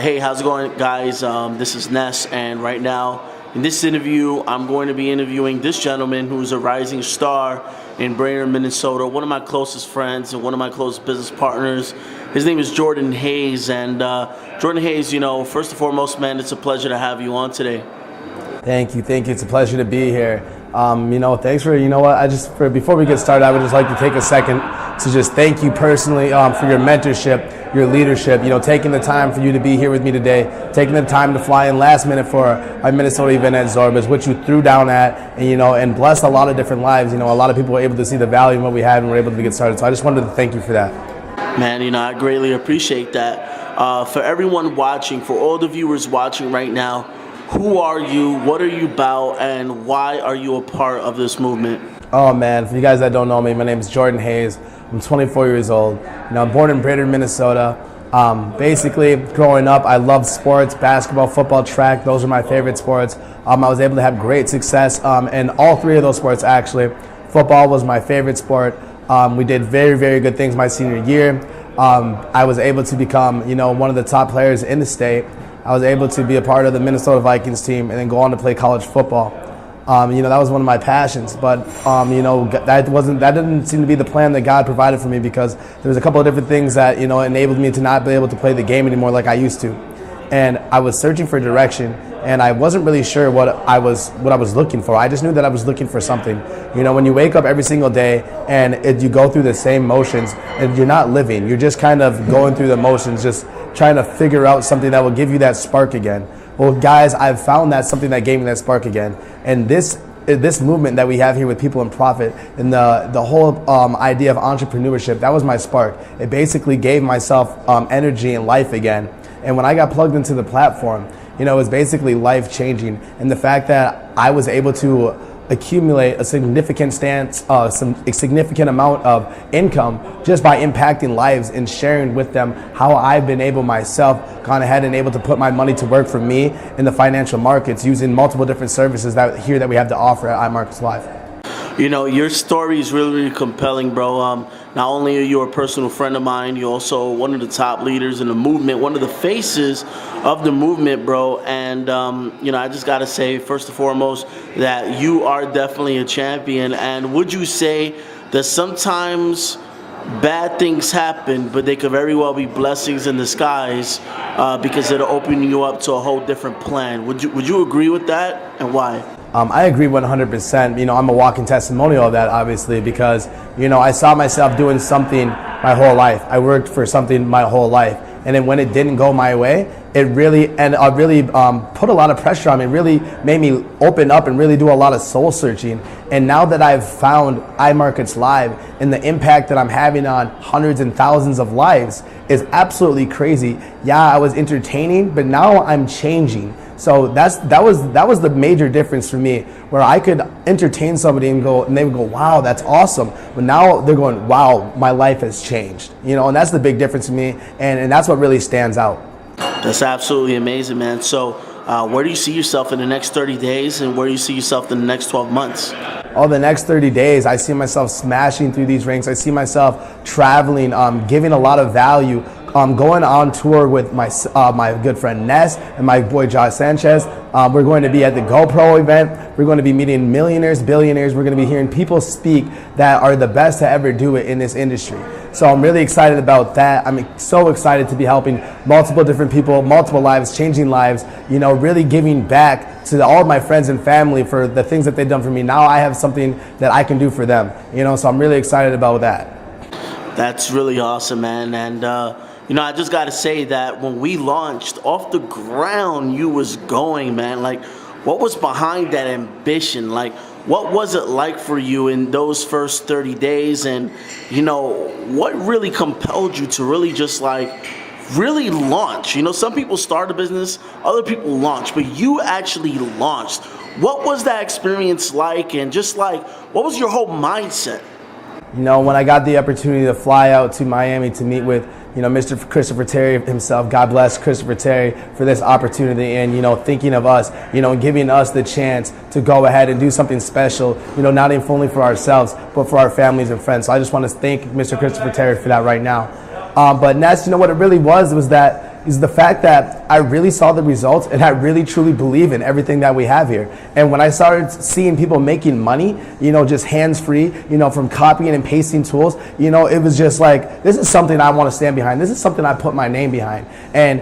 Hey, how's it going, guys? This is Ness, and right now, in this interview, I'm going to be interviewing this gentleman who's a rising star in Brainerd, Minnesota, one of my closest friends and one of my closest business partners. His name is Jordan Hayes, and Jordan Hayes, first and foremost, man, it's a pleasure to have you on today. Thank you. It's a pleasure to be here. Thanks for, before we get started, I would just like to take a second to just thank you personally for your mentorship, your leadership, taking the time for you to be here with me today, taking the time to fly in last minute for our Minnesota event at Zorbas, which you threw down at, and blessed a lot of different lives. A lot of people were able to see the value in what we had and were able to get started. So I just wanted to thank you for that. Man, I greatly appreciate that. For everyone watching, for all the viewers watching right now, who are you, what are you about, and why are you a part of this movement? Oh man, for you guys that don't know me, my name is Jordan Hayes. I'm 24 years old. I'm born in Brainerd, Minnesota. Basically, growing up, I loved sports, basketball, football, track. Those are my favorite sports. I was able to have great success in all three of those sports, actually. Football was my favorite sport. We did very, very good things my senior year. I was able to become, one of the top players in the state. I was able to be a part of the Minnesota Vikings team and then go on to play college football. That was one of my passions, but that didn't seem to be the plan that God provided for me, because there was a couple of different things that enabled me to not be able to play the game anymore like I used to. And I was searching for direction, and I wasn't really sure what I was looking for. I just knew that I was looking for something. When you wake up every single day and you go through the same motions, and you're not living, you're just kind of going through the motions, just trying to figure out something that will give you that spark again. Well, guys, I've found that something that gave me that spark again. And this movement that we have here with People in Profit and the whole idea of entrepreneurship, that was my spark. It basically gave myself energy and life again. And when I got plugged into the platform, it was basically life changing. And the fact that I was able to accumulate a significant amount of income just by impacting lives and sharing with them how I've been able myself gone ahead and able to put my money to work for me in the financial markets using multiple different services that we have to offer at iMarkets Live. Your story is really, really compelling, bro. Not only are you a personal friend of mine, you're also one of the top leaders in the movement, one of the faces of the movement, bro. And, I just got to say, first and foremost, that you are definitely a champion. And would you say that sometimes bad things happen, but they could very well be blessings in disguise because it'll open you up to a whole different plan? Would you agree with that, and why? I agree 100%. I'm a walking testimonial of that, obviously, because, I saw myself doing something my whole life. I worked for something my whole life. And then when it didn't go my way, it really put a lot of pressure on me. It really made me open up and really do a lot of soul searching. And now that I've found iMarkets Live and the impact that I'm having on hundreds and thousands of lives is absolutely crazy. Yeah, I was entertaining, but now I'm changing. So that was the major difference for me, where I could entertain somebody and they would go, wow, that's awesome. But now they're going, wow, my life has changed. And that's the big difference to me, and that's what really stands out. That's absolutely amazing, man. So where do you see yourself in the next 30 days, and where do you see yourself in the next 12 months? The next 30 days, I see myself smashing through these ranks. I see myself traveling, giving a lot of value, going on tour with my good friend Ness and my boy Josh Sanchez. We're going to be at the GoPro event. We're going to be meeting millionaires, billionaires. We're going to be hearing people speak that are the best to ever do it in this industry. So I'm really excited about that. I'm so excited to be helping multiple different people, multiple lives, changing lives, really giving back to all of my friends and family for the things that they've done for me. Now I have something that I can do for them, so I'm really excited about that. That's really awesome, man. And, I just got to say that when we launched, off the ground you was going, man. Like, what was behind that ambition? Like, what was it like for you in those first 30 days? And, what really compelled you to really just really launch? Some people start a business, other people launch, but you actually launched. What was that experience like? And just what was your whole mindset? When I got the opportunity to fly out to Miami to meet with Mr. Christopher Terry himself, God bless Christopher Terry for this opportunity, and thinking of us, giving us the chance to go ahead and do something special, not only for ourselves but for our families and friends. So I just want to thank Mr. Christopher Terry for that right now. But Ness, what it really was the fact that I really saw the results, and I really truly believe in everything that we have here. And when I started seeing people making money, just hands-free, from copying and pasting tools, it was just like, this is something I want to stand behind. This is something I put my name behind. And,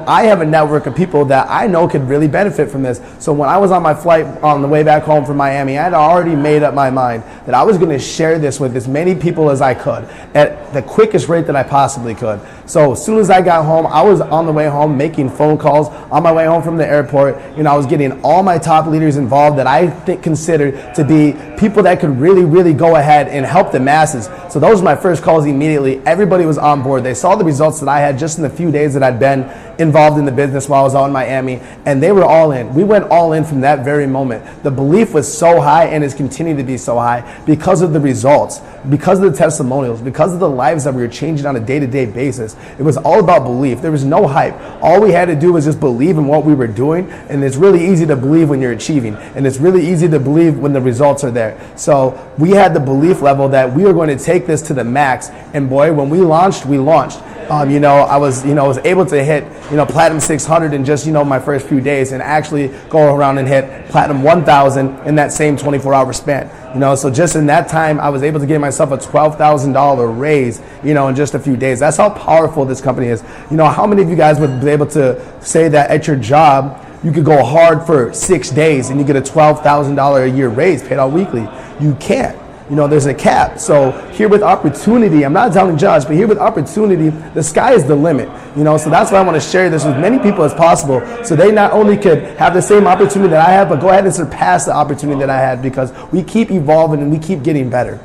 I have a network of people that I know could really benefit from this. So when I was on my flight on the way back home from Miami, I had already made up my mind that I was going to share this with as many people as I could at the quickest rate that I possibly could. So as soon as I got home, I was on the way home making phone calls on my way home from the airport. I was getting all my top leaders involved that I considered to be people that could really, really go ahead and help the masses. So those were my first calls immediately. Everybody was on board. They saw the results that I had just in the few days that I'd been involved in the business while I was out in Miami, and they were all in. We went all in from that very moment. The belief was so high and has continued to be so high because of the results, because of the testimonials, because of the lives that we were changing on a day-to-day basis. It was all about belief. There was no hype. All we had to do was just believe in what we were doing, and it's really easy to believe when you're achieving, and it's really easy to believe when the results are there. So we had the belief level that we were going to take this to the max, and boy, when we launched, we launched. I was able to hit, Platinum 600 in just, my first few days, and actually go around and hit Platinum 1000 in that same 24-hour span. So just in that time, I was able to get myself a $12,000 raise, in just a few days. That's how powerful this company is. How many of you guys would be able to say that at your job, you could go hard for 6 days and you get a $12,000 a year raise paid out weekly? You can't. There's a cap. So here with opportunity, I'm not telling Josh, but here with opportunity, the sky is the limit. So that's why I want to share this with many people as possible, so they not only could have the same opportunity that I have, but go ahead and surpass the opportunity that I had, because we keep evolving and we keep getting better.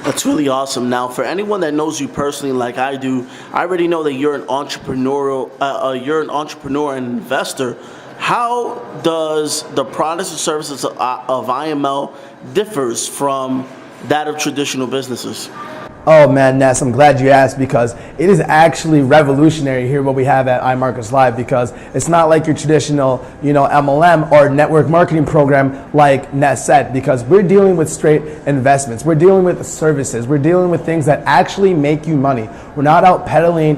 That's really awesome. Now, for anyone that knows you personally, like I do, I already know that you're an entrepreneur and investor. How does the products and services of IML differs from that of traditional businesses? Oh man, Ness, I'm glad you asked, because it is actually revolutionary here what we have at iMarkets Live, because it's not like your traditional, MLM or network marketing program like Ness said, because we're dealing with straight investments. We're dealing with services. We're dealing with things that actually make you money. We're not out peddling,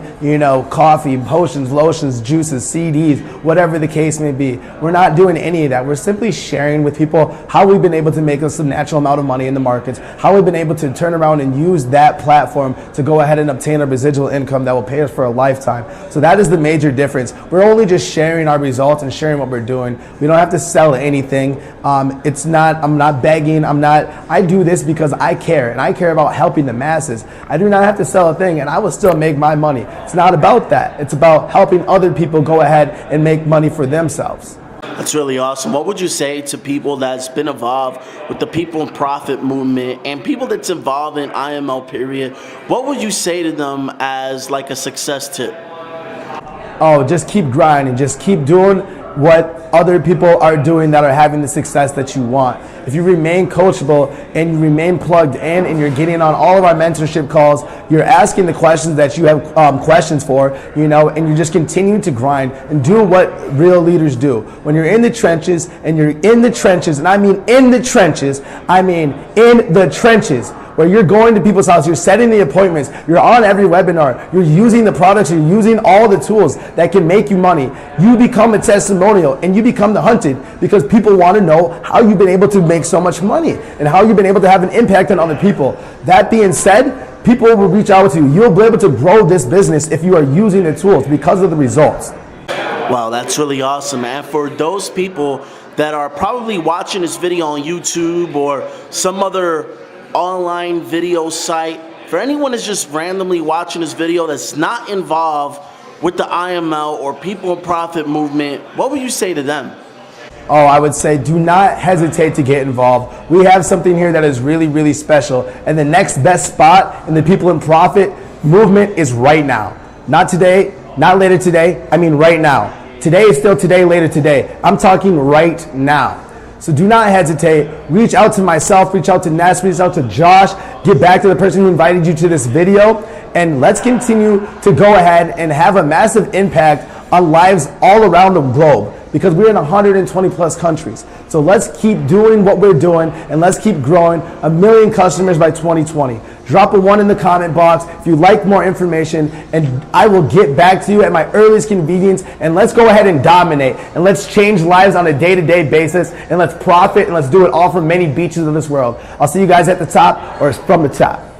coffee, potions, lotions, juices, CDs, whatever the case may be. We're not doing any of that. We're simply sharing with people how we've been able to make us a natural amount of money in the markets, how we've been able to turn around and use that platform to go ahead and obtain a residual income that will pay us for a lifetime. So that is the major difference. We're only just sharing our results and sharing what we're doing. We don't have to sell anything. I'm not begging. I do this because I care, and I care about helping the masses. I do not have to sell a thing, and I will still make my money. It's not about that. It's about helping other people go ahead and make money for themselves. That's really awesome. What would you say to people that's been involved with the People and Profit movement and people that's involved in IML period? What would you say to them as like a success tip? Oh, just keep grinding. Just keep doing what other people are doing that are having the success that you want. If you remain coachable and you remain plugged in and you're getting on all of our mentorship calls, you're asking the questions that you have questions for, and you're just continuing to grind and do what real leaders do. When you're in the trenches, and you're in the trenches, and I mean in the trenches, where you're going to people's houses, you're setting the appointments, you're on every webinar, you're using the products, you're using all the tools that can make you money. You become a testimonial and you become the hunted, because people want to know how you've been able to make so much money and how you've been able to have an impact on other people. That being said, people will reach out to you. You'll be able to grow this business if you are using the tools because of the results. Wow, that's really awesome. And for those people that are probably watching this video on YouTube or some other online video site, for anyone that's just randomly watching this video that's not involved with the IML or People and Profit movement, what would you say to them? Oh, I would say do not hesitate to get involved. We have something here that is really, really special, and the next best spot in the People and Profit movement is right now. Not today, not later today, I mean right now. Today is still today, later today. I'm talking right now. So do not hesitate. Reach out to myself, reach out to Ness, reach out to Josh, get back to the person who invited you to this video, and let's continue to go ahead and have a massive impact on lives all around the globe. because we're in 120 plus countries. So let's keep doing what we're doing, and let's keep growing 1 million customers by 2020. Drop a 1 in the comment box if you'd like more information, and I will get back to you at my earliest convenience. And let's go ahead and dominate, and let's change lives on a day-to-day basis, and let's profit, and let's do it all from many beaches of this world. I'll see you guys at the top, or from the top.